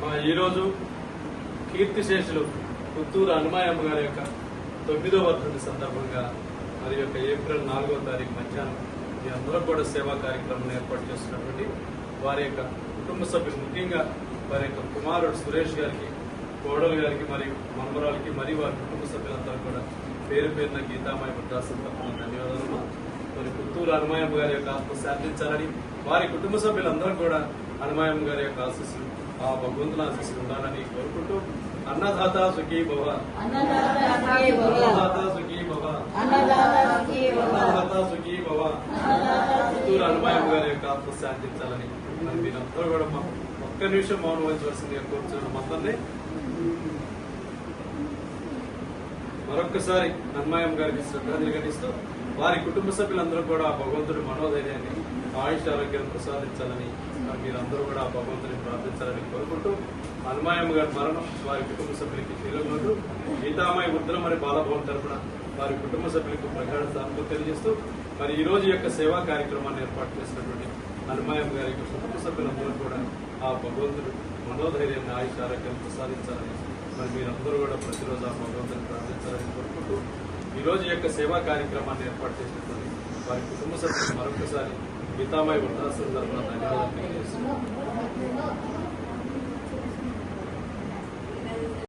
ఈరోజు కీర్తిశేషులు పుత్తూరు హనుమాయమ్మ గారి యొక్క 9వ వర్ధంతి సందర్భంగా మరి యొక్క ఏప్రిల్ 4వ తారీఖు మధ్యాహ్నం ఈ అందరూ కూడా సేవా కార్యక్రమం ఏర్పాటు చేస్తున్నటువంటి వారి యొక్క కుటుంబ సభ్యులు, ముఖ్యంగా వారి యొక్క కుమారుడు సురేష్ గారికి, కోడలు గారికి మరియు మనమరాలకి మరియు వారి కుటుంబ సభ్యులందరూ కూడా పేరు పేరున గీతామాయ వృద్ధాశ్రమం తరఫున ధన్యవాదాలు. మరి పుత్తూరు హనుమాయమ్మ గారి యొక్క ఆత్మ శాంతించాలని, వారి కుటుంబ సభ్యులందరూ కూడా హనుమాయమ్మ గారి యొక్క ఆశీస్సులు, ఆ భగవంతుల ఆశీస్సులు ఉండాలని కోరుకుంటూ అన్నదాత సుఖీ భవ, అన్నదాత సుఖీ భవ, అన్నదాత సుఖీ భవ. పుత్తూరు హనుమాయమ్మ గారి యొక్క ఆత్మ శాంతించాలని మరి మీరందరూ కూడా ఒక్క నిమిషం మౌనం వహించవలసిందిగా కోరుచున్నాం. అందరినీ మరొక్కసారి హనుమాయమ్మ గారికి శ్రద్ధాంజలి ఘటిస్తూ వారి కుటుంబ సభ్యులందరూ కూడా ఆ భగవంతుడి మనోధైర్యాన్ని, ఆయుష్ ఆరోగ్యాన్ని ప్రసాదించాలని మీరందరూ కూడా ఆ భగవంతుని ప్రార్థించాలని కోరుకుంటూ హనుమాయమ్మ గారి మరణం వారి కుటుంబ సభ్యులకి తెలియదు. గీతామాయ వృద్ధులం మరి బాలభవన్ తరఫున వారి కుటుంబ సభ్యులకు ప్రగాఢ సానుభూతి తెలియజేస్తూ మరి ఈ రోజు యొక్క సేవా కార్యక్రమాన్ని ఏర్పాటు చేసినటువంటి హనుమాయమ్మ గారి యొక్క కుటుంబ సభ్యులందరూ కూడా ఆ భగవంతుడు మనోధైర్యాన్ని, ఆయుష్ ఆరోగ్యాన్ని ప్రసాదించాలని మరి మీరందరూ కూడా ప్రతిరోజు ఆ భగవంతుని ప్రార్థించాలని కోరుకుంటూ ఈ రోజు యొక్క సేవా కార్యక్రమాన్ని ఏర్పాటు చేసినటువంటి వారి కుటుంబ సభ్యులు మరొకసారి గీతామాయ వృద్ధాశ్రమం తరఫున ధన్యవాదాలు తెలియజేస్తున్నాం.